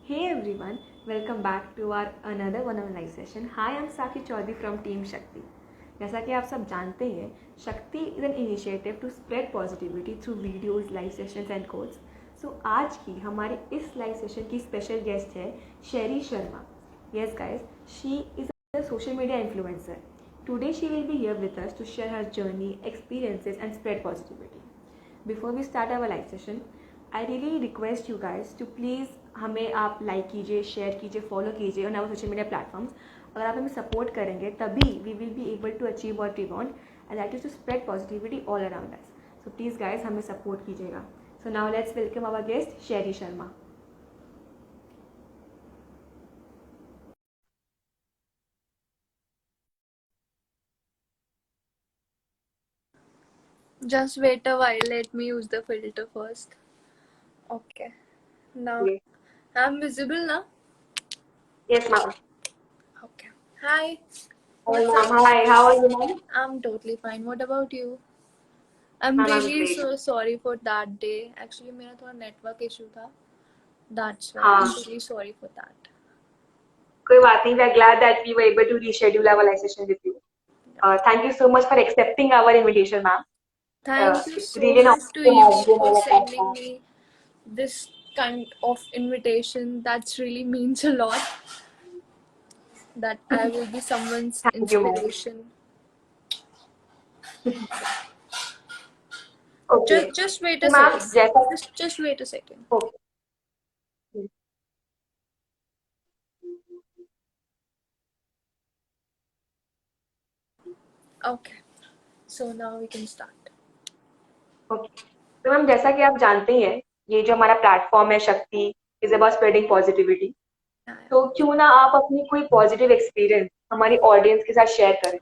Hey everyone, welcome back to our another one-on-one live session. Hi, I'm Saki Chaudhary from Team Shakti. जैसा कि आप सब जानते हैं, Shakti is an initiative to spread positivity through videos, live sessions and quotes. So आज की हमारे इस लाइव सेशन की स्पेशल गेस्ट है Sheri Sharma. Yes guys, she is a social media influencer. Today she will be here with us to share her journey, experiences and spread positivity. Before we start our live session, I really request you guys to please हमें आप like कीजिए, share कीजिए, follow कीजिए on our social media platforms. अगर आप हमें support करेंगे तभी we will be able to achieve what we want, and that is to spread positivity all around us. So please guys हमें सपोर्ट कीजिएगा. So now let's welcome our guest Sherry Sharma. Just wait a while, let me use the filter first. Okay. Now Okay. I'm visible now? Yes, ma'am. Okay. Hi. Hi, What's ma'am. up? Hi, how are you, ma'am? I'm totally fine. What about you? I'm Ma'am, I'm really great. so sorry for that day. Actually मेरा थोड़ा network issue था. That's why हाँ, I'm really sorry for that. कोई बात नहीं. We are glad that we were able to reschedule our live session with you. Thank you so much for accepting our invitation, ma'am. Thank you It's so really an much honor to to you have you on for our sending platform. me this kind of invitation. That's really means a lot. That I will be someone's Thank you, ma'am. inspiration. Okay. Just wait तो a ma'am second. जैसा Just wait a second. Okay. Okay. So now we can start. Okay. तो ma'am जैसा कि आप जानते ही हैं, ये जो हमारा प्लेटफॉर्म है शक्ति इज अबाउट स्प्रेडिंग पॉजिटिविटी. तो क्यों ना आप अपनी कोई पॉजिटिव एक्सपीरियंस हमारी ऑडियंस के साथ शेयर करें.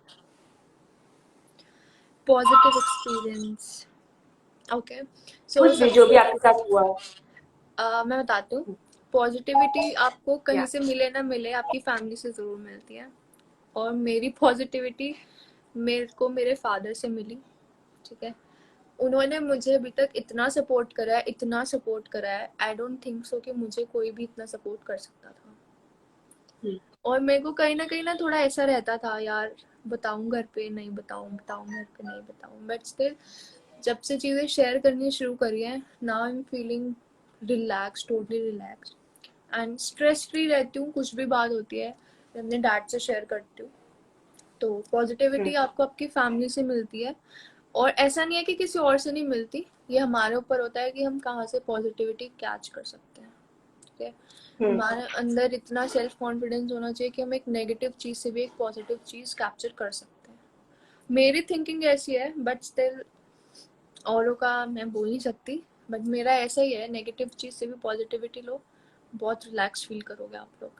Positive experience. Okay. So कुछ भी जो भी आपके साथ हुआ. मैं बताती हूँ. पॉजिटिविटी आपको कहीं या से मिले ना मिले, आपकी फैमिली से ज़रूर मिलती है. और मेरी पॉजिटिविटी मेरे को मेरे फादर से मिली. ठीक है. उन्होंने मुझे अभी तक इतना सपोर्ट करा है, इतना सपोर्ट करा है. आई डोंट थिंक सो कि मुझे कोई भी इतना सपोर्ट कर सकता था. और मेरे को कहीं ना थोड़ा ऐसा रहता था यार, बताऊं घर पे नहीं बताऊं, बताऊं घर पे नहीं बताऊं. बट स्टिल जब से चीज़ें शेयर करनी शुरू करी है, now I am feeling relax, totally relax and stress free रहती हूँ. कुछ भी बात होती है मैं अपने डैड से शेयर करती हूँ. तो पॉजिटिविटी आपको आपकी फैमिली से मिलती है. और ऐसा नहीं है कि किसी और से नहीं मिलती. ये हमारे ऊपर होता है कि हम कहाँ से पॉजिटिविटी कैच कर सकते हैं. ठीक है. हमारे अंदर इतना सेल्फ कॉन्फिडेंस होना चाहिए कि हम एक नेगेटिव चीज से भी एक पॉजिटिव चीज कैप्चर कर सकते हैं. मेरी थिंकिंग ऐसी है, बट स्टिल औरों का मैं बोल नहीं सकती. बट मेरा ऐसा ही है, नेगेटिव चीज से भी पॉजिटिविटी लो, बहुत रिलैक्स फील करोगे आप लोग.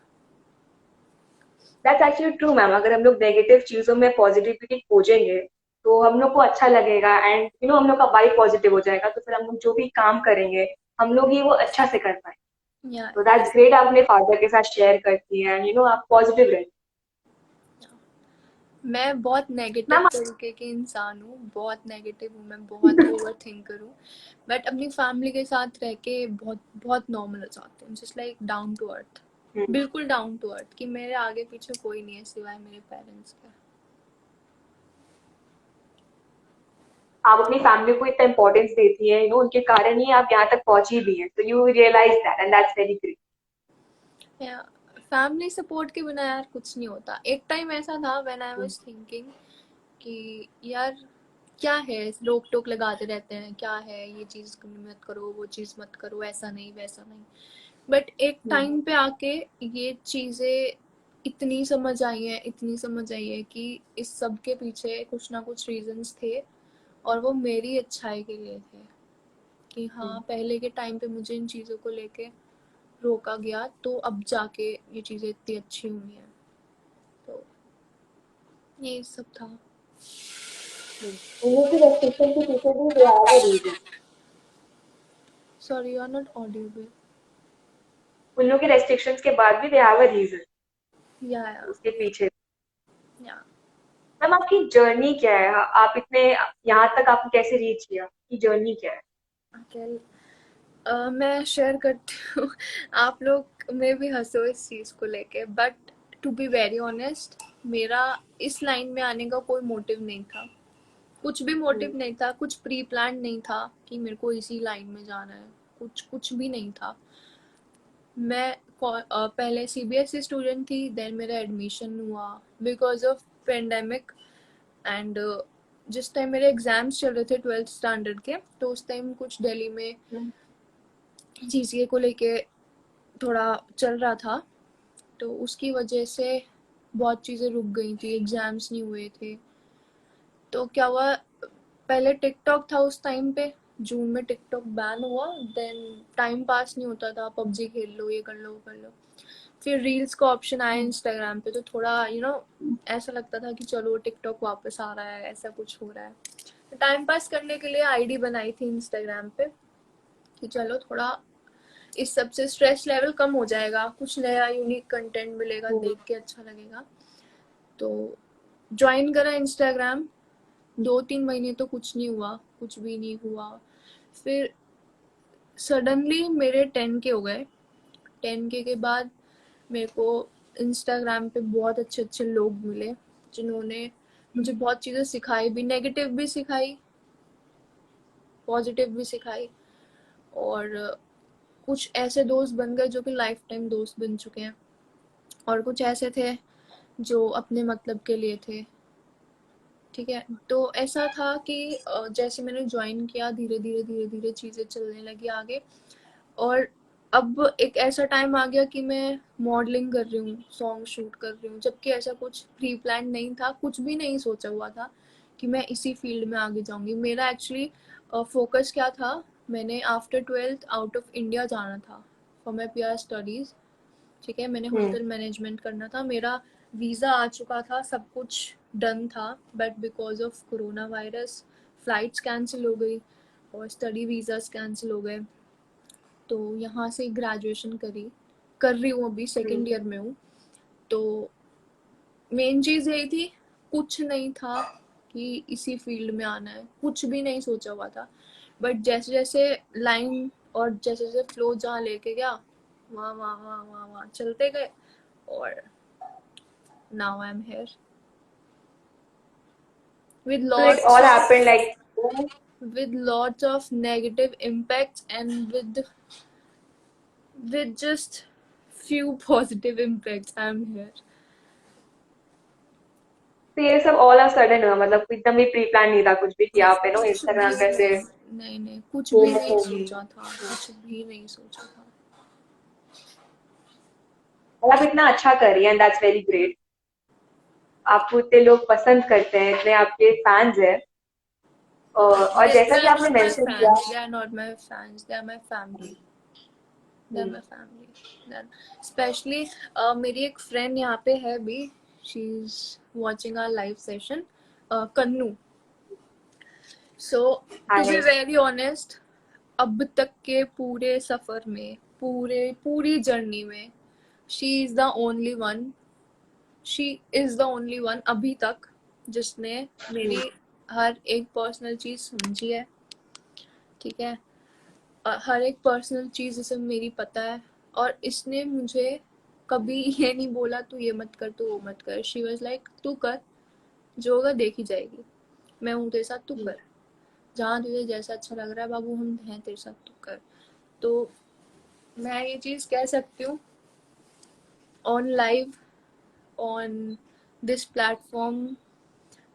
That's actually true ma'am. अगर हम लोग नेगेटिव चीजों में पॉजिटिविटी खोजेंगे तो हम लोग को अच्छा लगेगा एंड हम लोग का वाइब पॉजिटिव हो जाएगा. तो फिर हम लोग जो भी काम करेंगे हम लोग ही वो अच्छा से कर पाए. या तो दैट्स ग्रेट. आप अपने फादर के साथ शेयर करती हैं एंड आप पॉजिटिव रहती. मैं बहुत नेगेटिव मैम तरीके की इंसान हूँ, बहुत नेगेटिव हूँ, मैं बहुत ओवर थिंकर हूँ. बट अपनी फैमिली के साथ रह के बहुत बहुत नॉर्मल हो जाती हूँ. Just like down to earth. बिल्कुल डाउन टू अर्थ कि मेरे आगे पीछे कोई नहीं है सिवाय मेरे पेरेंट्स के. आप अपनी फैमिली को इतना इम्पोर्टेंस देती हैं, उनके कारण ही आप यहाँ तक पहुंची भी हैं. तो you realise that and that's very great. या फैमिली सपोर्ट के बिना यार कुछ नहीं होता. एक टाइम ऐसा था व्हेन आई वाज थिंकिंग कि यार क्या है, रोक टोक लगाते रहते हैं, क्या है ये चीज़ मत करो, वो चीज़ मत करो, ऐसा नहीं वैसा नहीं. बट एक टाइम पे आके ये चीज़ें इतनी समझ आई है, इतनी समझ आई है कि इस सब के पीछे कुछ ना कुछ रीजंस थे. और वो मेरी अच्छाई के लिए थे. कि हाँ, पहले के टाइम पे मुझे इन चीज़ों को लेके रोका गया, तो अब जाके ये चीज़ें इतनी अच्छी हुई हैं. तो ये सब था. उन्हीं की रेस्ट्रिक्शन के पीछे भी they have a reason. Sorry, you are not audible. उन लोगों के रेस्ट्रिक्शंस के बाद भी दे हैव अ रीजन. या उसके पीछे या मैम आपकी जर्नी क्या है? आप इतने यहाँ तक आपने कैसे रीच किया? आपकी जर्नी क्या है? Okay. मैं शेयर करती हूँ। आप लोग में भी हंसो इस चीज़ को लेके, but to be very honest, मेरा इस लाइन में आने का कोई मोटिव नहीं था। कुछ भी मोटिव नहीं था, कुछ प्री प्लान नहीं था कि मेरे को इसी लाइन में जाना है। कुछ कुछ भी नहीं था। मैं पहले सीबीएसई स्टूडेंट थी, देन मेरा एडमिशन हुआ बिकॉज ऑफ पेंडेमिक। एंड जिस टाइम मेरे एग्जाम्स चल रहे थे 12th स्टैंडर्ड के, तो उस टाइम कुछ दिल्ली में जीसीए को लेके थोड़ा चल रहा था, तो उसकी वजह से बहुत चीज़ें रुक गई थी, एग्जाम्स नहीं हुए थे। तो क्या हुआ, पहले टिकटॉक था उस टाइम पे, जून में टिकटॉक बैन हुआ, देन टाइम पास नहीं होता था, पबजी खेल लो, ये कर लो वो कर लो। फिर रील्स का ऑप्शन आया इंस्टाग्राम पे, तो थोड़ा ऐसा लगता था कि चलो टिकटॉक वापस आ रहा है, ऐसा कुछ हो रहा है। टाइम पास करने के लिए आईडी बनाई थी इंस्टाग्राम पे कि चलो थोड़ा इस सब से स्ट्रेस लेवल कम हो जाएगा, कुछ नया यूनिक कंटेंट मिलेगा, देख के अच्छा लगेगा। तो ज्वाइन करा इंस्टाग्राम। 2-3 महीने तो कुछ नहीं हुआ, कुछ भी नहीं हुआ। फिर सडनली मेरे 10K हो गए। 10K के बाद मेरे को इंस्टाग्राम पे बहुत अच्छे अच्छे लोग मिले, जिन्होंने मुझे बहुत चीज़ें सिखाई भी, नेगेटिव भी सिखाई, पॉजिटिव भी सिखाई। और कुछ ऐसे दोस्त बन गए जो कि लाइफ टाइम दोस्त बन चुके हैं, और कुछ ऐसे थे जो अपने मतलब के लिए थे। ठीक है, तो ऐसा था कि जैसे मैंने ज्वाइन किया, धीरे धीरे धीरे धीरे चीज़ें चलने लगी आगे। और अब एक ऐसा टाइम आ गया कि मैं मॉडलिंग कर रही हूँ, सॉन्ग शूट कर रही हूँ, जबकि ऐसा कुछ प्री प्लान नहीं था, कुछ भी नहीं सोचा हुआ था कि मैं इसी फील्ड में आगे जाऊंगी। मेरा एक्चुअली फोकस क्या था, मैंने after 12th out of India जाना था फॉर माई पीआर स्टडीज़। ठीक है, मैंने होटल मैनेजमेंट करना था, मेरा वीज़ा आ चुका था, सब कुछ डन था, but because of corona virus flights cancel हो गई और स्टडी वीज़ास कैंसिल हो गए। तो यहाँ से ग्रेजुएशन कर रही हूँ, अभी सेकेंड ईयर में हूँ। तो मेन चीज़ यही थी, कुछ नहीं था कि इसी फील्ड में आना है, कुछ भी नहीं सोचा हुआ था। बट जैसे जैसे लाइन और जैसे जैसे फ्लो जहाँ लेके गया, वहाँ वहाँ वहाँ वहाँ वहाँ चलते गए, और now I am here with So it lots all of happened like with lots of negative impacts, and with just few positive impacts I'm here. तो ये सब ऑल ऑफ सडन हुआ, मतलब एकदम भी प्री प्लान नहीं था कुछ भी कि आप कुछ भी इंस्टाग्राम पे ऐसे नहीं, नहीं नहीं, कुछ भी फेमस नहीं होगी। सोचा था, कुछ भी नहीं सोचा था। और आप इतना अच्छा कर रही हैं, एंड दैट्स वेरी ग्रेट। आपको इतने लोग पसंद करते हैं, इतने आपके फैंस हैं। और They जैसा कि are आपने not my मेंशन किया। fans, they are not my fans, they are my family, they are my family। Then especially मेरी एक फ्रेंड यहाँ पे है भी, she is watching our live session, Kannu. So to be hi. Very honest, अब तक के पूरे सफर में, पूरी जर्नी में, she is the only one, she is the only one अभी तक जिसने मेरी हर एक पर्सनल चीज समझी है। ठीक है, हर एक पर्सनल चीज इसे मेरी पता है, और इसने मुझे कभी ये नहीं बोला तू ये मत कर, तू वो मत कर। शी वाज लाइक तू कर, जो होगा देखी जाएगी, मैं हूँ तेरे साथ, तू कर, जहाँ तुझे जैसा अच्छा लग रहा है बाबू, हम हैं तेरे साथ, तू कर। तो मैं ये चीज़ कह सकती हूँ on live, on this platform,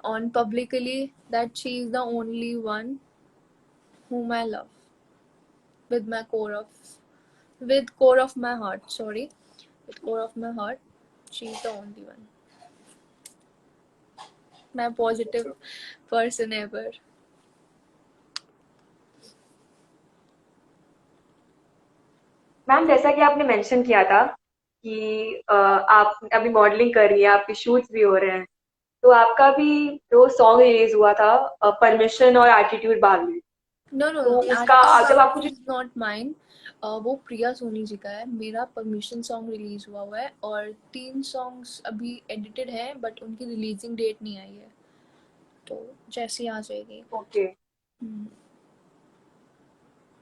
on publicly, that she is the only one whom I love with my core of, with core of my heart, sorry, with core of my heart, she is the only one, my positive person ever। Ma'am, जैसा कि आपने mention किया था कि आप अभी modelling कर रही हैं, आपके शूट्स भी हो रहे हैं, तो आपका भी जो सॉन्ग रिलीज हुआ था परमिशन और एटीट्यूड बाद में, नो नो नो, तो उसका एटीट्यूड जब बावली आपको जो इज नॉट माइन, वो प्रिया सोनी जी का है। मेरा परमिशन सॉन्ग रिलीज हुआ है, और 3 सॉन्ग्स अभी एडिटेड हैं, बट उनकी रिलीजिंग डेट नहीं आई है, तो जैसी आ जाएगी। ओके,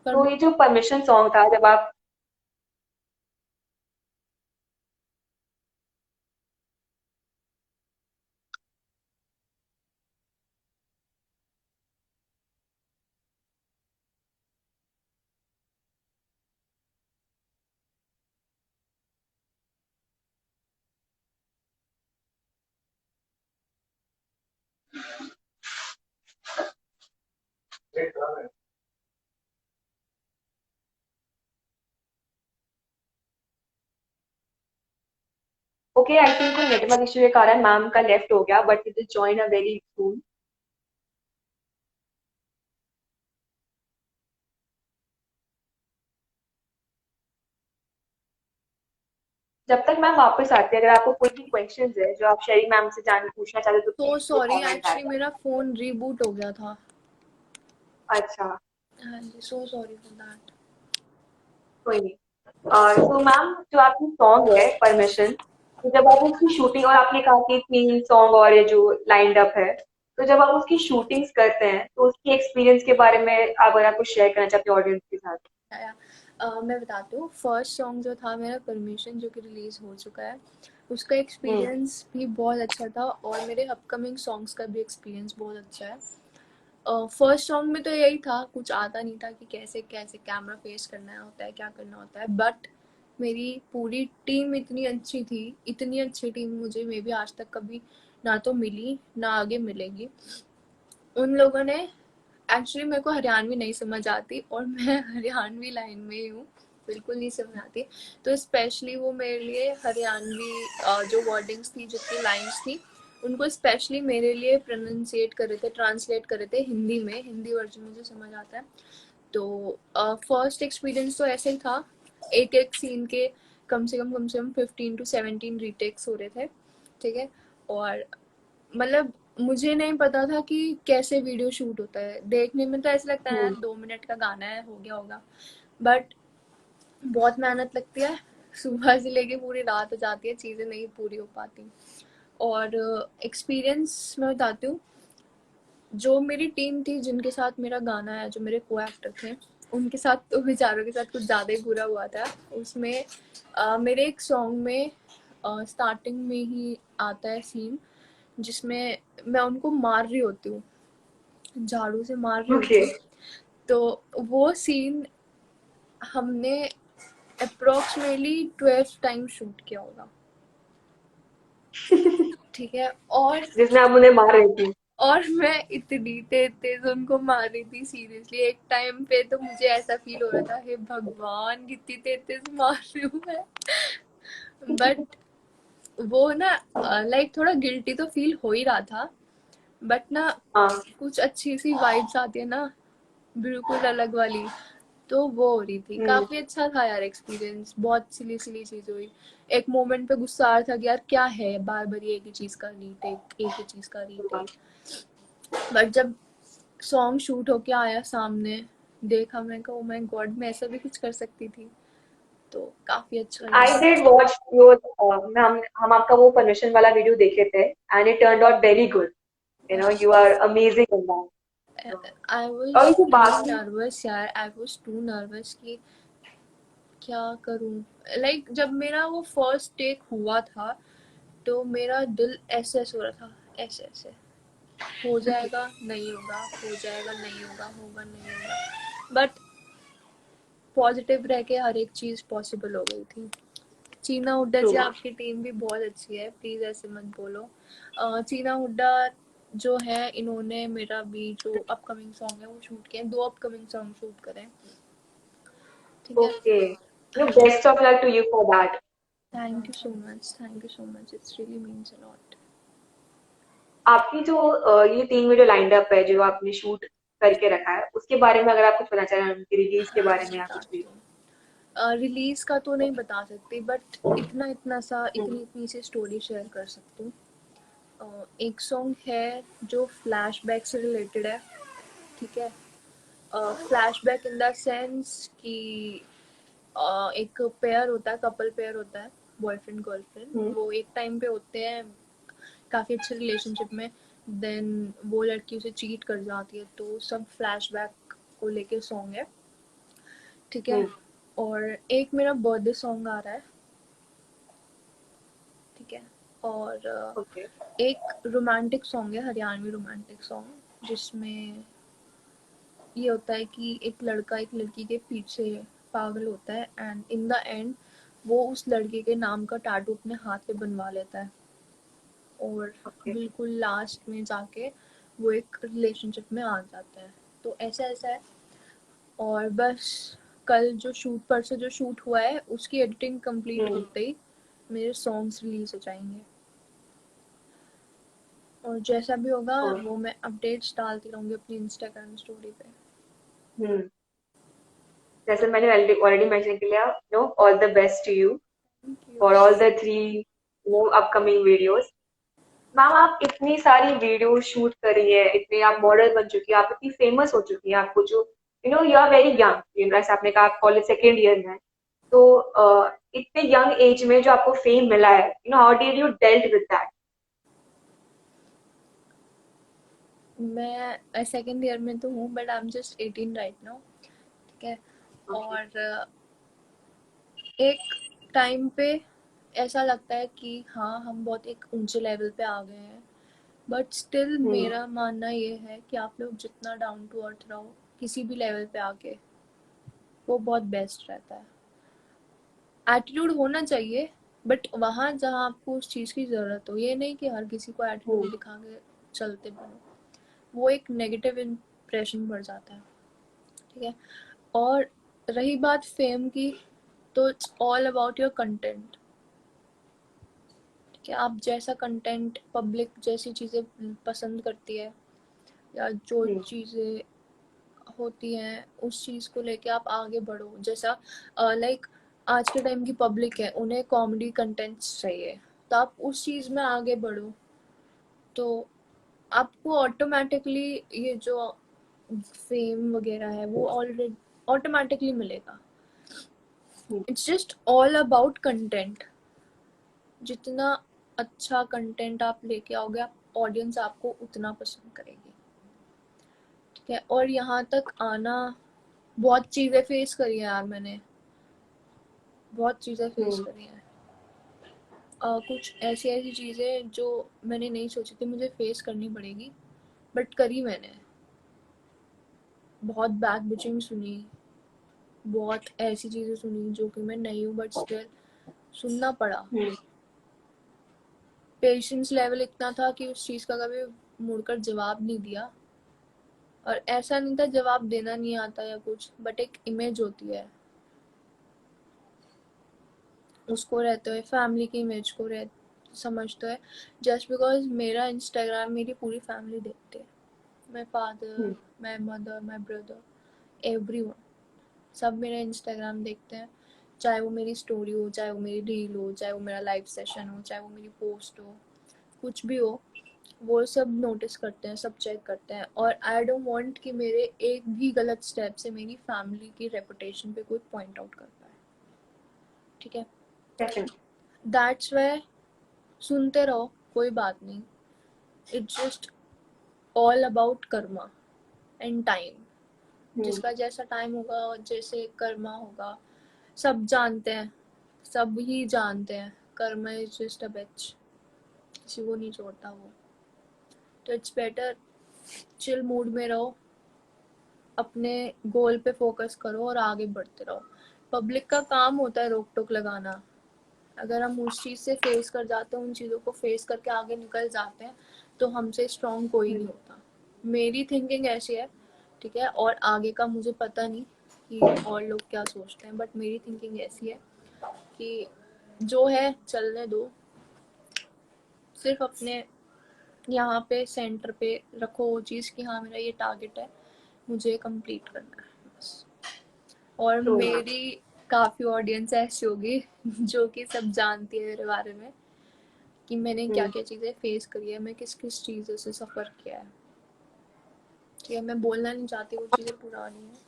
तो ये जो परमिशन सॉन्ग था जब आप ओके आई थिंक कोई नेटवर्क इश्यू के कारण मैम का लेफ्ट हो गया but will join a very soon. जब तक मैम वापस आती है अगर आपको कोई भी क्वेश्चंस है जो आप शेरी मैम से जान पूछना चाहते हो तो तो please do sorry, comment actually that. मेरा फोन रीबूट हो गया था। अच्छा हाँ जी, सो सॉरी फॉर दैट। कोई नहीं। तो मैम जो आपकी सॉन्ग है परमिशन, तो जब आप उसकी शूटिंग और आपने कहा कि 3 सॉन्ग और ये जो लाइन्ड अप है, तो जब आप उसकी शूटिंग्स करते हैं तो उसकी एक्सपीरियंस के बारे में आप अगर आप कुछ शेयर करना चाहते हैं ऑडियंस के साथ? मैं बताती हूँ, फर्स्ट सॉन्ग जो था मेरा परमिशन, जो कि रिलीज हो चुका है, उसका हुँ, एक्सपीरियंस भी बहुत अच्छा था और मेरे अपकमिंग सॉन्ग्स का भी एक्सपीरियंस बहुत अच्छा है। फर्स्ट सॉन्ग में तो यही था, कुछ आता नहीं था कि कैसे कैसे कैमरा फेस करना होता है, क्या करना होता है, बट मेरी पूरी टीम इतनी अच्छी थी, इतनी अच्छी टीम मुझे मे बी आज तक कभी ना तो मिली ना आगे मिलेगी। उन लोगों ने, एक्चुअली मेरे को हरियाणवी नहीं समझ आती और मैं हरियाणवी लाइन में ही हूँ, बिल्कुल नहीं समझ आती। तो स्पेशली वो मेरे लिए हरियाणवी जो वर्डिंग्स थी, जितनी लाइंस थी, उनको स्पेशली मेरे लिए प्रोनाउंसिएट कर रहे थे, ट्रांसलेट कर रहे थे हिंदी में। हिंदी वर्जन मुझे समझ आता है। तो फर्स्ट एक्सपीरियंस तो ऐसे ही था। एक एक सीन के कम से कम 15 to 17 रीटेक्स हो रहे थे, ठीक है। और मतलब मुझे नहीं पता था कि कैसे वीडियो शूट होता है। देखने में तो ऐसा लगता है हुँ, यार 2 मिनट का गाना है, हो गया होगा, बट बहुत मेहनत लगती है। सुबह से लेके पूरी रात हो जाती है, चीज़ें नहीं पूरी हो पाती। और एक्सपीरियंस मैं बताती हूँ, जो मेरी टीम थी जिनके साथ मेरा गाना है, जो मेरे को एक्टर थे, उनके साथ तो बेचारों के साथ कुछ ज़्यादा ही बुरा हुआ था। उसमें मेरे एक सॉन्ग में स्टार्टिंग में ही आता है सीन जिसमें मैं उनको मार रही होती हूँ, झाड़ू से मार रही ओके। होती हूँ। तो वो सीन हमने अप्रोक्सीमेटली 12 टाइम शूट किया होगा, ठीक है। जिसमें आप उन्हें मार रही थी। और मैं इतनी तेज तेज उनको मार रही थी, सीरियसली। एक टाइम पे तो मुझे ऐसा फील हो रहा था, हे भगवान कितनी तेज तेज मार रही हूँ मैं। बट वो ना, लाइक थोड़ा गिल्टी तो फील हो ही रहा था, बट ना हाँ, कुछ अच्छी सी वाइब्स आती है ना, बिल्कुल अलग वाली, तो वो हो रही थी। हुँ, काफी अच्छा था यार एक्सपीरियंस। बहुत सिली सिली चीज हुई। एक मोमेंट पे गुस्सा आ रहा था कि यार क्या है बार बार एक ही चीज का रीटेक, एक ही चीज का हाँ। रीटेक। बट जब सॉन्ग शूट होके आया सामने, देखा, मैं कहा ओ माय गॉड, मैं ऐसा भी कुछ कर सकती थी। तो काफी अच्छा आई लगा। डिड वॉच योर हम आपका वो परमिशन वाला वीडियो देखे थे and it turned out very good. You know you are amazing in that. I और वॉज ये जो टू बाकी नर्वस यार, आई वॉज टू नर्वस कि क्या करूं। लाइक जब मेरा वो फर्स्ट टेक हुआ था, तो मेरा दिल ऐसे ऐसे हो रहा था, ऐसे ऐसे, हो जाएगा नहीं होगा, हो जाएगा नहीं होगा, होगा नहीं होगा, बट पॉजिटिव रह के हर एक चीज पॉसिबल हो गई थी। चीना हुड्डा ट्रू। जी, आपकी टीम भी बहुत अच्छी है, प्लीज ऐसे मत बोलो। चीना हुड्डा जो है, इन्होंने मेरा भी जो अपकमिंग सॉन्ग है वो शूट किए, 2 अपकमिंग सॉन्ग शूट करे, ठीक है। ओके। नो हाँ जी, best of luck to you for that. Thank you so much, thank you so much, it's really means a lot. आपकी जो ये 3 वीडियो लाइन्ड अप है जो आपने शूट करके रखा है, उसके बारे में अगर आप कुछ बताना चाह रहे हैं उनकी रिलीज़ के हाँ बारे जी, में या कुछ भी? बताती हूँ। रिलीज का तो नहीं बता सकती, बट इतना इतना सा, हुँ, इतनी इतनी सी स्टोरी शेयर कर सकती हूँ। एक सॉन्ग है जो फ्लैशबैक से रिलेटेड है, ठीक है। फ्लैशबैक इन द सेंस कि एक पेयर होता है, कपल पेयर होता है, बॉयफ्रेंड गर्लफ्रेंड, हुँ, वो एक टाइम पे होते हैं काफ़ी अच्छे रिलेशनशिप में, देन वो लड़की उसे चीट कर जाती है, तो सब फ्लैशबैक को लेके सॉन्ग है। ठीक है। और एक मेरा बर्थडे सॉन्ग आ रहा है, ठीक है। और ओके। एक रोमांटिक सॉन्ग है, हरियाणवी रोमांटिक सॉन्ग, जिसमें ये होता है कि एक लड़का एक लड़की के पीछे पागल होता है एंड इन द एंड वो उस लड़के के नाम का टैटू अपने हाथ पे बनवा लेता है, और ओके। बिल्कुल लास्ट में जाके वो एक रिलेशनशिप में आ जाता है। तो ऐसा ऐसा है। और बस कल जो शूट परसों जो शूट हुआ है उसकी एडिटिंग कंप्लीट होते ही मेरे सॉन्ग्स रिलीज हो जाएंगे, और जैसा भी होगा और वो मैं अपडेट्स डालती रहूंगी अपनी इंस्टाग्राम स्टोरी पे। हम्म जैसे मैंने ऑलरेडी मेंशन किया, all the best to you thank you. For all the 3 upcoming videos. Ma'am, आप इतनी सारी वीडियो शूट करी है, इतने आप मॉडल बन चुकी है, आप इतनी फेमस हो चुकी हैं, आपको जो यू आर वेरी यंग, जैसे आपने कहा आप कॉलेज सेकेंड ईयर में हैं। तो इतने यंग एज में जो आपको फेम मिला है, how did you dealt with that? मैं सेकेंड ईयर में तो हूँ but I am just 18 right now, ठीक है। ओके। और एक टाइम पे ऐसा लगता है कि हाँ हम बहुत एक ऊंचे लेवल पे आ गए हैं, बट स्टिल हम्म मेरा मानना ये है कि आप लोग जितना डाउन टू अर्थ रहो किसी भी लेवल पे आके, वो बहुत बेस्ट रहता है। एटीट्यूड होना चाहिए, बट वहाँ जहाँ आपको उस चीज़ की ज़रूरत हो, ये नहीं कि हर किसी को एटीट्यूड हम्म दिखा के चलते बनो, वो एक नेगेटिव इम्प्रेशन बढ़ जाता है, ठीक है। और रही बात फेम की, तो it's all about your content, ठीक है। आप जैसा कंटेंट पब्लिक जैसी चीज़ें पसंद करती है या जो हम्म चीज़ें होती हैं उस चीज़ को लेके आप आगे बढ़ो। जैसा लाइक आज के टाइम की पब्लिक है, उन्हें कॉमेडी कंटेंट्स चाहिए, तो आप उस चीज़ में आगे बढ़ो, तो आपको ऑटोमेटिकली ये जो फेम वगैरह है वो ऑलरेडी ऑटोमेटिकली मिलेगा। Hmm it's just all about content. जितना अच्छा कंटेंट आप लेके आओगे, आप ऑडियंस आपको उतना पसंद करेगी, ठीक है। और यहाँ तक आना, बहुत चीज़ें फेस करी है यार मैंने, बहुत चीज़ें फेस हम्म करी हैं। कुछ ऐसी ऐसी चीज़ें जो मैंने नहीं सोची थी मुझे फेस करनी पड़ेगी, बट करी मैंने। बहुत बैक बिचिंग सुनी, बहुत ऐसी चीज़ें सुनी जो कि मैं नहीं हूँ बट स्टिल सुनना पड़ा। हम्म पेशेंस लेवल इतना था कि उस चीज़ का कभी मुड़कर जवाब नहीं दिया, और ऐसा नहीं था जवाब देना नहीं आता या कुछ, बट एक इमेज होती है, उसको रहते हुए फैमिली की इमेज को रह समझते हुए, जस्ट बिकॉज मेरा इंस्टाग्राम मेरी पूरी फैमिली देखते हैं, my father, hmm my mother, my brother, everyone, सब मेरा इंस्टाग्राम देखते हैं। चाहे वो मेरी स्टोरी हो, चाहे वो मेरी रील हो, चाहे वो मेरा लाइव सेशन हो, चाहे वो मेरी पोस्ट हो, कुछ भी हो, वो सब नोटिस करते हैं, सब चेक करते हैं। और आई डोंट वांट कि मेरे एक भी गलत स्टेप से मेरी फैमिली की रेपुटेशन पे कोई पॉइंट आउट कर पाए, ठीक है। डेफिनेटली। दैट्स वाई सुनते रहो, कोई बात नहीं। It's just all about karma and time. Hmm जिसका जैसा टाइम होगा, जैसे कर्मा होगा, सब जानते हैं, सब ही जानते हैं, कर्मा इज जस्ट अ बिच, किसी को नहीं छोड़ता वो। तो इट्स बेटर चिल मूड में रहो, अपने गोल पे फोकस करो और आगे बढ़ते रहो। पब्लिक का काम होता है रोक टोक लगाना, अगर हम उस चीज़ से फेस कर जाते हैं, उन चीज़ों को फेस करके आगे निकल जाते हैं, तो हमसे स्ट्रॉन्ग कोई नहीं हम्म होता। मेरी थिंकिंग ऐसी है, ठीक है। और आगे का मुझे पता नहीं कि और लोग क्या सोचते हैं, बट मेरी थिंकिंग ऐसी है कि जो है चलने दो, सिर्फ अपने यहाँ पे सेंटर पे रखो वो चीज़ कि हाँ मेरा ये टारगेट है, मुझे कंप्लीट करना है बस। और ट्रू मैम। मेरी काफ़ी ऑडियंस ऐसी होगी जो कि सब जानती है मेरे बारे में, कि मैंने क्या हम्म क्या चीज़ें फेस करी है, मैं किस किस चीज़ों से सफ़र किया है, ठीक है। मैं बोलना नहीं चाहती, वो चीज़ें पुरानी हैं।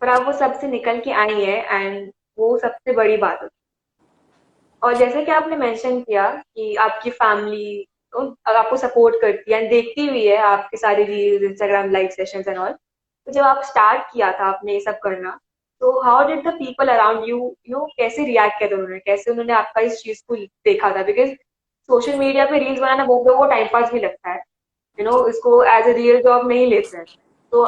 पर आप वो सबसे निकल के आई है, एंड वो सबसे बड़ी बात होती है। और जैसे कि आपने मेंशन किया कि आपकी फैमिली आपको सपोर्ट करती है एंड देखती हुई है आपके सारे reels, Instagram live sessions and all. तो तो जब आप स्टार्ट किया था आपने ये सब करना, तो how did the people around you you know कैसे रिएक्ट किया था उन्होंने, कैसे उन्होंने आपका इस चीज को देखा था? बिकॉज सोशल मीडिया पे रील्स बनाना बहुत लोगों को टाइम पास भी लगता है, इसको एज ए रियल जॉब नहीं लेते हैं। तो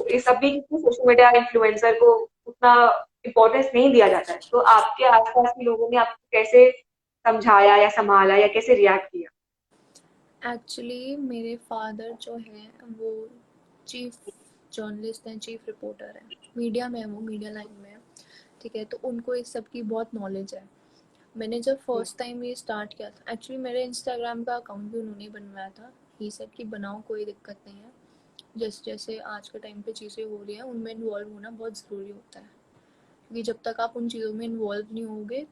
इस अभी सोशल मीडिया इन्फ्लुएंसर को उतना इम्पोर्टेंस नहीं दिया जाता है, तो आपके आसपास के लोगों ने आपको कैसे समझाया या संभाला या कैसे रिएक्ट किया? एक्चुअली मेरे फादर जो हैं वो चीफ जर्नलिस्ट हैं, चीफ रिपोर्टर हैं, मीडिया में है, वो मीडिया लाइन में है, ठीक है। तो उनको इस सब की बहुत नॉलेज है। मैंने जब फर्स्ट टाइम ये स्टार्ट किया था, एक्चुअली मेरे इंस्टाग्राम का अकाउंट भी उन्होंने बनवाया था। ही सेड कि बनाओ, कोई दिक्कत नहीं है, जैसे जैसे आज के टाइम पे चीज़ें हो रही हैं उनमें इन्वॉल्व होना बहुत ज़रूरी होता है, क्योंकि जब तक आप उन चीज़ों में इन्वॉल्व नहीं होगे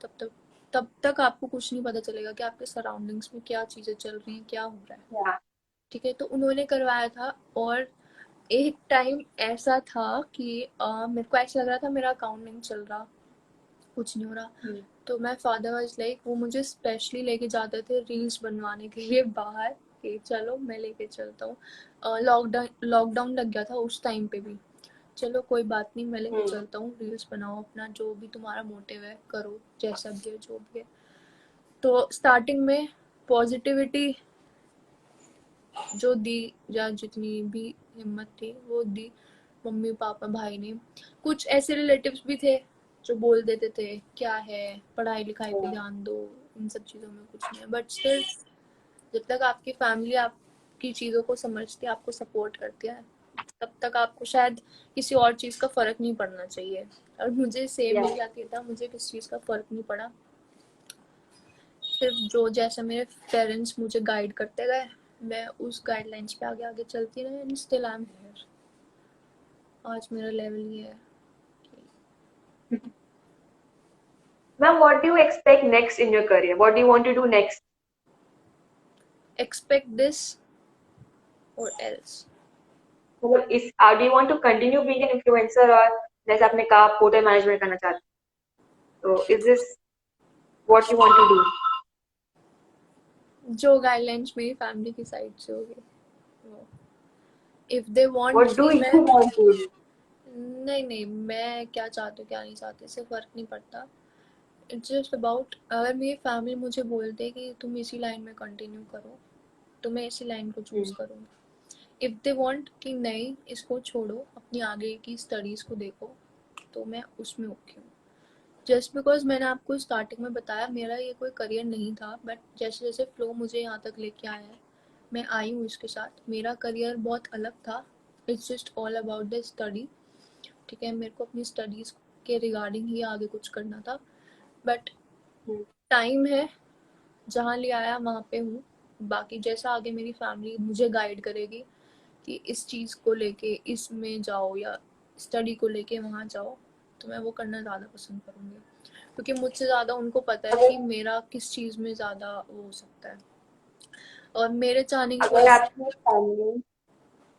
तब तक आपको कुछ नहीं पता चलेगा कि आपके सराउंडिंग्स में क्या चीज़ें चल रही हैं, क्या हो रहा है, या ठीक है। तो उन्होंने करवाया था। और एक टाइम ऐसा था कि मेरे को ऐसा लग रहा था मेरा अकाउंट नहीं चल रहा, कुछ नहीं हो रहा। तो मैं फादर वाज लाइक, वो मुझे स्पेशली लेके जाते थे रील्स बनवाने के लिए बाहर, कि चलो मैं लेके चलता हूँ। लॉकडाउन लग गया था उस टाइम पे भी, चलो कोई बात नहीं, मैं लेके चलता हूँ, रील्स बनाओ, अपना जो भी तुम्हारा मोटिव है करो, जैसा भी है जो भी है। तो स्टार्टिंग में पॉजिटिविटी जो दी, या जितनी भी हिम्मत थी वो दी मम्मी पापा भाई ने। कुछ ऐसे रिलेटिव्स भी थे जो बोल देते थे क्या है, पढ़ाई लिखाई पे ध्यान दो, इन सब चीज़ों में कुछ नहीं है। बट स्टिल जब तक आपकी फैमिली आपकी चीज़ों को समझती है, आपको सपोर्ट करती है, तब तक आपको शायद किसी और चीज़ का फ़र्क नहीं पड़ना चाहिए। और मुझे सेम या ही क्या था, मुझे किसी चीज़ का फ़र्क नहीं पड़ा। सिर्फ जो जैसा मेरे पेरेंट्स मुझे गाइड करते गए, मैं उस गाइडलाइंस पे आगे आगे चलती रही, and still I am here. आज मेरा लेवल ये है कि ma'am, what do you expect next in your career? What do you want to do next? Expect this or else. मतलब इस do you want to continue being an influencer, और जैसे आपने कहा आप होटल मैनेजमेंट करना चाहते हैं, तो is this what you want to do? जो गाइडलाइंस मेरी फैमिली की साइड से होगी वो। If they want what do कि मैं, यू वांट टू डू? नहीं नहीं, मैं क्या चाहती हूँ क्या नहीं चाहती इससे फ़र्क नहीं पड़ता। इट्स जस्ट अबाउट, अगर मेरी फैमिली मुझे बोलते कि तुम इसी लाइन में कंटिन्यू करो, तो मैं इसी लाइन को चूज़ करूँगी। इफ़ दे वांट कि नहीं इसको छोड़ो, अपनी आगे की स्टडीज़ को देखो, तो मैं उसमें ओके हूँ। जस्ट बिकॉज मैंने आपको स्टार्टिंग में बताया मेरा ये कोई करियर नहीं था, बट जैसे जैसे फ्लो मुझे यहाँ तक लेके आया है, मैं आई हूँ इसके साथ। मेरा करियर बहुत अलग था, it's just all about the study, ठीक है। मेरे को अपनी स्टडीज़ के रिगार्डिंग ही आगे कुछ करना था, बट टाइम है, जहाँ ले आया वहाँ पे हूँ। बाकी जैसा आगे मेरी फैमिली मुझे गाइड करेगी कि इस चीज़ को लेके इसमें जाओ या स्टडी को लेके वहाँ जाओ, तो मैं वो करना ज़्यादा पसंद करूँगी, क्योंकि मुझसे ज़्यादा उनको पता है कि मेरा किस चीज़ में ज़्यादा वो हो सकता है। और मेरे चाहने की अगर कोई, आपकी फैमिली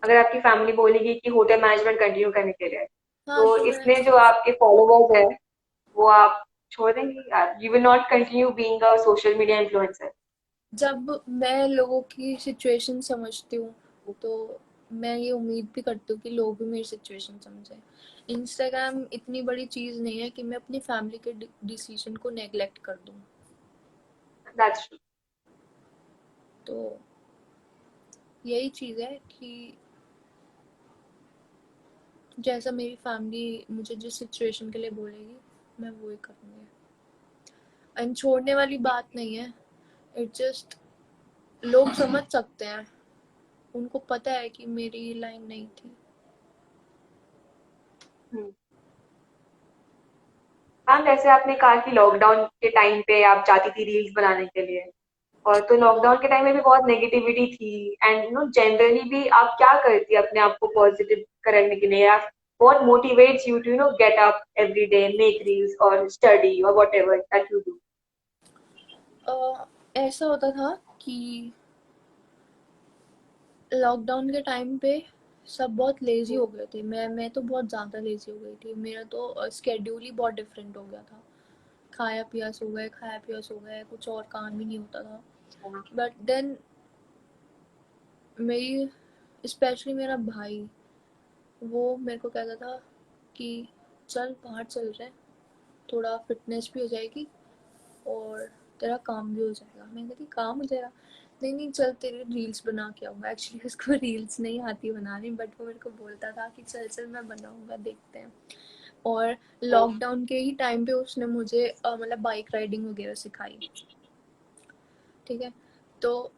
अगर आपकी फैमिली बोलेगी कि होटल मैनेजमेंट कंटिन्यू करने के लिए, हाँ तो तो मैं, इसमें जो आपके फॉलोवर्स है वो आप छोड़ देंगे यार? You will not continue being a social media influencer? जब मैं लोगों की सिचुएशन समझती हूँ, तो मैं ये उम्मीद भी करती हूँ कि लोग भी मेरी सिचुएशन समझें। इंस्टाग्राम इतनी बड़ी चीज़ नहीं है कि मैं अपनी फैमिली के डिसीजन को नेगलेक्ट कर दूँ। That's true. तो यही चीज़ है कि जैसा मेरी फैमिली मुझे जिस सिचुएशन के लिए बोलेगी, मैं वो ही करूँगी। एंड छोड़ने वाली बात नहीं है, इट जस्ट लोग समझ सकते हैं, उनको पता है कि मेरी लाइन नहीं थी। मैम, जैसे आपने कहा कि लॉकडाउन के टाइम पे आप जाती थी रील्स बनाने के लिए, और तो लॉकडाउन के टाइम में भी बहुत नेगेटिविटी थी, एंड जनरली भी आप क्या करती अपने आप को पॉजिटिव करने के लिए? आप what motivates you to get up every day, make reels और स्टडी और व्हाटएवर दैट यू डू? ऐसा होता था कि लॉकडाउन के टाइम पे सब बहुत लेजी हो गए थे, मैं तो बहुत ज़्यादा लेजी हो गई थी। मेरा तो स्केड्यूल ही बहुत डिफरेंट हो गया था। खाया पिया सो गए, खाया पिया सो गए, कुछ और काम ही नहीं होता था। बट देन मेरी, स्पेशली मेरा भाई, वो मेरे को कहता था कि चल बाहर चल रहे हैं, थोड़ा फिटनेस भी हो जाएगी और तेरा काम भी हो जाएगा। मैं कहती काम हो जाएगा, नहीं नहीं चल तेरे रील्स बना के आऊँगा। एक्चुअली उसको रील्स नहीं आती बनानी, बट वो मेरे को बोलता था कि चल चल मैं बनाऊँगा, देखते हैं। और लॉकडाउन के ही टाइम पे उसने मुझे मतलब बाइक राइडिंग वगैरह सिखाई, ठीक है। तो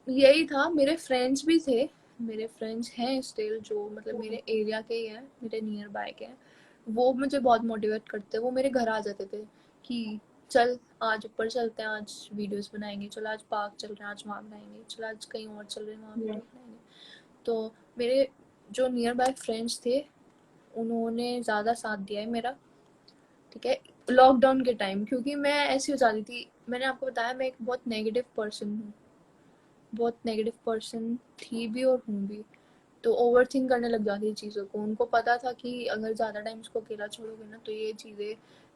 यही था। मेरे फ्रेंड्स भी थे, मेरे फ्रेंड्स हैं स्टिल, जो मतलब मेरे एरिया के ही हैं, मेरे नियर बाय के हैं। वो मुझे बहुत मोटिवेट करते हैं। वो मेरे घर आ जाते थे कि चल आज ऊपर चलते हैं, आज वीडियोस बनाएंगे, चल आज पार्क चल रहे हैं, आज वहाँ बनाएंगे, चल आज कहीं और चल रहे हैं, वहाँ वीडियो बनाएंगे। तो मेरे जो नियर बाय फ्रेंड्स थे उन्होंने ज़्यादा साथ दिया है मेरा, ठीक है, लॉकडाउन के टाइम। क्योंकि मैं ऐसी हो जाती थी, मैंने आपको बताया मैं एक बहुत नेगेटिव पर्सन हूँ, बहुत नेगेटिव पर्सन थी भी और हूँ भी। तो ओवर थिंक करने लग जाती है चीज़ों को। उनको पता था कि अगर ज़्यादा टाइम इसको अकेला छोड़ोगे ना तो ये चीज़ें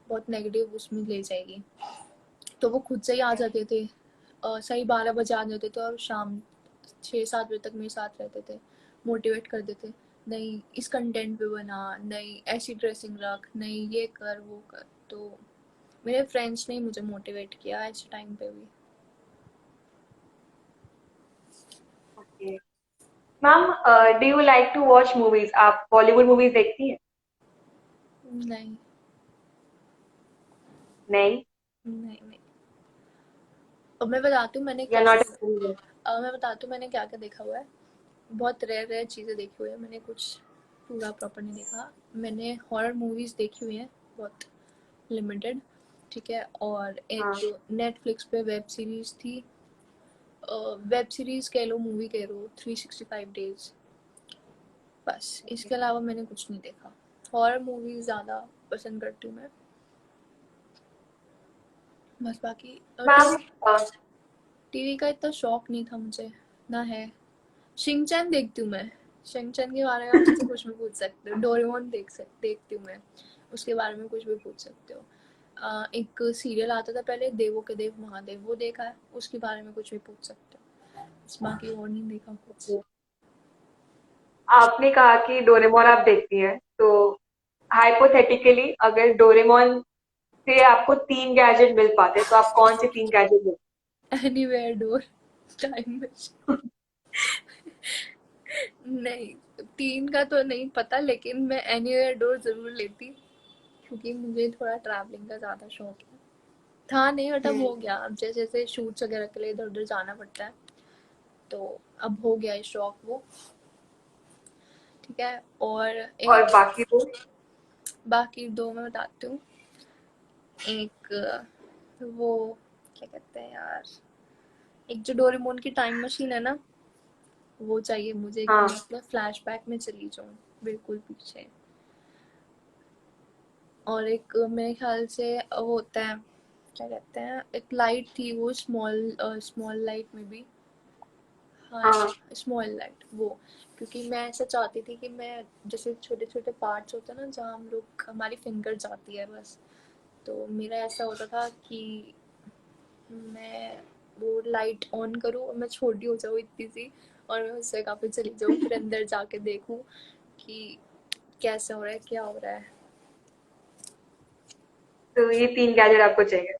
बहुत नेगेटिव उसमें ले जाएगी। तो वो खुद से ही आ जाते थे, सही 12 बजे आ जाते थे और शाम 6-7 बजे तक मेरे साथ रहते थे, मोटिवेट कर देते, नहीं इस कंटेंट पे बना, नहीं ऐसी ड्रेसिंग रख, नहीं ये कर वो कर। तो मेरे फ्रेंड्स ने मुझे मोटिवेट किया ऐसे टाइम पे भी। Okay ma'am, do you like to watch movies? आप बॉलीवुड मूवीज देखती हैं? नहीं नहीं? नहीं नहीं। अब मैं बताती हूँ मैंने या क्या नॉट? मैं बताती हूँ मैंने क्या क्या देखा हुआ है। बहुत रेयर रेयर चीज़ें देखी हुई है मैंने, कुछ पूरा प्रॉपर नहीं देखा। मैंने हॉरर मूवीज़ देखी हुई हैं, बहुत लिमिटेड, ठीक है। और हाँ। एक नेटफ्लिक्स पे वेब सीरीज़ थी, वेब सीरीज़ कह लो मूवी कह लो, 365 डेज। बस इसके अलावा मैंने कुछ नहीं देखा। हॉरर मूवीज़ ज़्यादा पसंद करती हूँ मैं, बस। बाकी मैम, टीवी का इतना शौक नहीं था मुझे, ना है। शिनचैन देखती हूँ मैं, शिनचैन के बारे में आप मुझसे कुछ भी पूछ सकते हो। डोरेमोन देखती हूँ मैं, उसके बारे में कुछ भी पूछ सकते हो। एक सीरियल आता था पहले, देवों के देव महादेव, वो देखा है, उसके बारे में कुछ भी पूछ सकते हो। बस बाकी और नहीं देखा कुछ। आपने कहा कि डोरेमोन आप देखती हैं, तो हाइपोथेटिकली अगर डोरेमोन से आपको 3 गैजेट मिल पाते तो आप कौन से 3 गैजेट लेते? Anywhere door, time machine. नहीं, 3 का तो नहीं पता, लेकिन मैं एनीवेयर डोर जरूर लेती, क्योंकि मुझे थोड़ा ट्रैवलिंग का ज़्यादा शौक है। था नहीं, बट अब हो गया। अब जैसे जैसे शूट्स वगैरह के लिए इधर उधर जाना पड़ता है, तो अब हो गया ये शौक वो, ठीक है। और और एक, बाकी तो? बाकी दो मैं बताती हूँ। एक वो क्या कहते हैं यार, एक जो डोरेमोन की टाइम मशीन है ना, वो चाहिए मुझे कि हाँ। मैं अपने फ्लैशबैक में चली जाऊँ, बिल्कुल पीछे। और एक मेरे ख्याल से वो होता है, क्या कहते हैं, एक लाइट थी वो, स्मॉल स्मॉल लाइट में भी, हाँ हाँ। स्मॉल लाइट वो। क्योंकि मैं ऐसा चाहती थी कि मैं, जैसे छोटे छोटे पार्ट्स होते हैं ना जहाँ हम लोग, हमारी फिंगर जाती है बस, तो मेरा ऐसा होता था कि मैं वो लाइट ऑन करूँ और मैं छोटी हो जाऊँ इतनी सी, और मैं उस जगह पे चली जाऊँ, फिर अंदर जाके देखूँ कि कैसे हो रहा है, क्या हो रहा है। तो ये 3 गैजेट आपको चाहिए?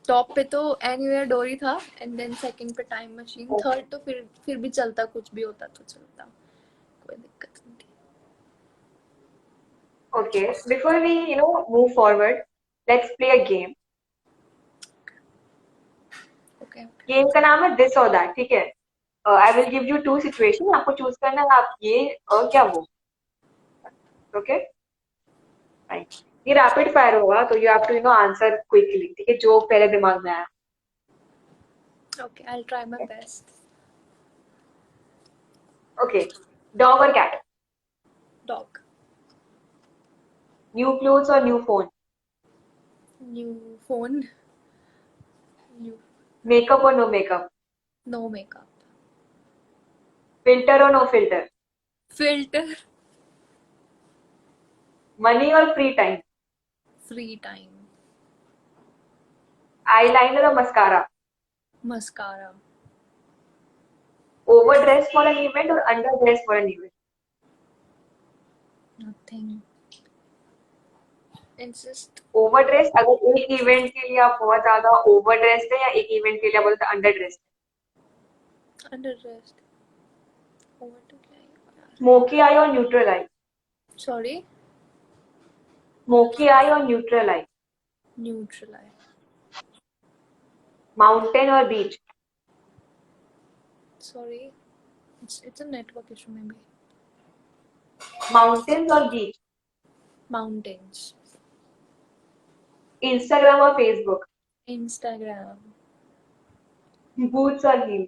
टॉप पे तो एनीवेयर डोरी था, एंड देन सेकंड पे टाइम मशीन, थर्ड तो फिर भी चलता, कुछ भी होता तो चलता, कोई दिक्कत नहीं थी। Okay, before we, move forward, let's play a game. Okay okay. Game का नाम है दिस और दैट, ठीक है? I will give you 2 situation, आपको चूज करना है आप ये और क्या वो। ओके? राइट। ये रैपिड फायर होगा, तो you have to answer quickly, ठीक है, जो पहले दिमाग में आया। Okay, I will try my best. Okay. Dog और कैट? डॉग। न्यू क्लोथ्स और new phone? New phone. New. Makeup और no makeup? No makeup. Filter और नो फिल्टर? फिल्टर। मनी और free time? Free time. Eyeliner और mascara? Mascara. overdressed for an event or underdressed for an event? Nothing. It's just ओवरड्रेस, अगर एक event के लिए आप बहुत ज्यादा ओवरड्रेस्ड है या एक इवेंट के लिए आप बहुत ज्यादा अंडरड्रेस्ड? underdressed. Over to क्या है यार? स्मोकी आई और neutral eye? Sorry. Smoky eye और neutral eye? Neutral eye. Mountain और beach? Sorry. It's a network issue maybe. Mountains और बीच? Mountains. इंस्टाग्राम और फेसबुक? Instagram. बूट्स और हील?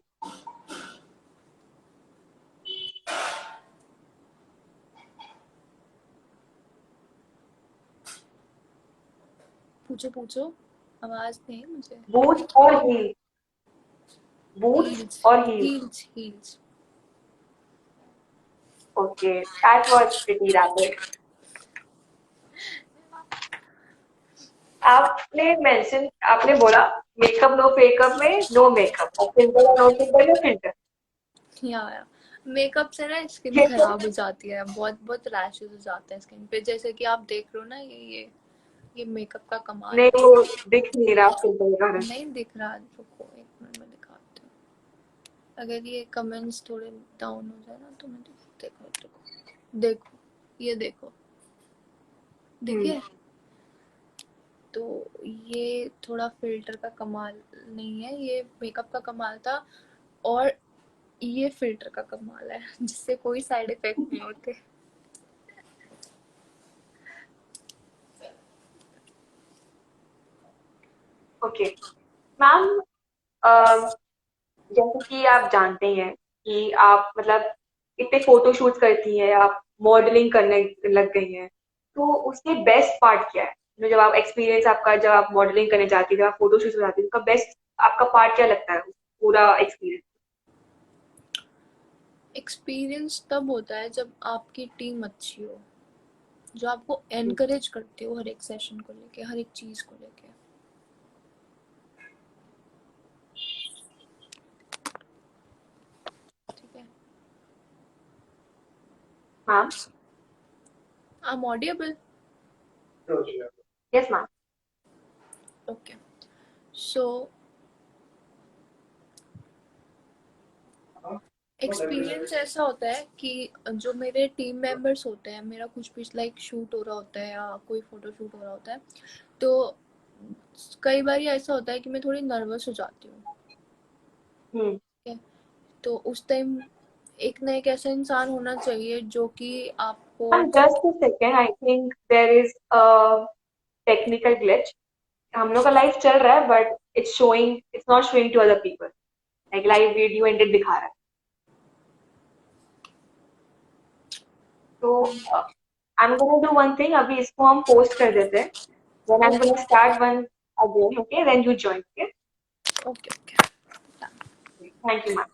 पूछो पूछो, आवाज नहीं है मुझे. बूट्स और हील? Boots Heels. और heel? Heels. Heels. Okay, that was pretty rapid. आपने बोला मेकअप नो फेकअप में नो मेकअप, और फिल्टर और नो फिल्टर में फिल्टर. या मेकअप से ना स्किन खराब हो जाती है, बहुत बहुत रैशेस हो जाते हैं स्किन पे, जैसे कि आप देख रहे हो ना, ये मेकअप का कमाल नहीं, है. वो दिख नहीं रहा फिल्टर का. नहीं दिख रहा, रुको एक मिनट में दिखाती हूँ. अगर ये कमेंट्स थोड़े डाउन हो जाए ना तो मैं देखो ये देखो, देखिए. तो ये थोड़ा फिल्टर का कमाल नहीं है, ये मेकअप का कमाल था, और ये फिल्टर का कमाल है जिससे कोई साइड इफेक्ट नहीं होते. ओके मैम, जैसे कि आप जानते हैं कि आप मतलब इतने फोटोशूट करती हैं, आप मॉडलिंग करने लग गई हैं, तो उसके बेस्ट पार्ट क्या है? जब आप एक्सपीरियंस आपका, जब आप मॉडलिंग करने जाती है, जब आप फोटोशूट में जाती है, उसका बेस्ट आपका पार्ट क्या लगता है पूरा एक्सपीरियंस? एक्सपीरियंस तब होता है जब आपकी टीम अच्छी हो, जो आपको एनकरेज करती हो हर एक सेशन को लेके, हर एक चीज को लेके. ठीक है. Ma'am, I am audible? Yes ma'am. Okay. So experience ऐसा होता है कि जो मेरे टीम मेंबर्स होते हैं, मेरा कुछ भी लाइक शूट हो रहा होता है या कोई फोटो शूट हो रहा होता है, तो कई बार ऐसा होता है कि मैं थोड़ी नर्वस हो जाती हूँ. ठीक है. तो उस टाइम एक ना एक ऐसा इंसान होना चाहिए जो कि आपको. Just a second, I think there is a technical glitch. हम लोग का लाइव चल रहा है but it's not showing to other people, like live video ended दिखा रहा है. तो I am gonna do one thing, अभी इसको हम पोस्ट कर देते हैं. Then I am gonna start one again. Okay, then you join. Okay, okay. Thank you ma'am.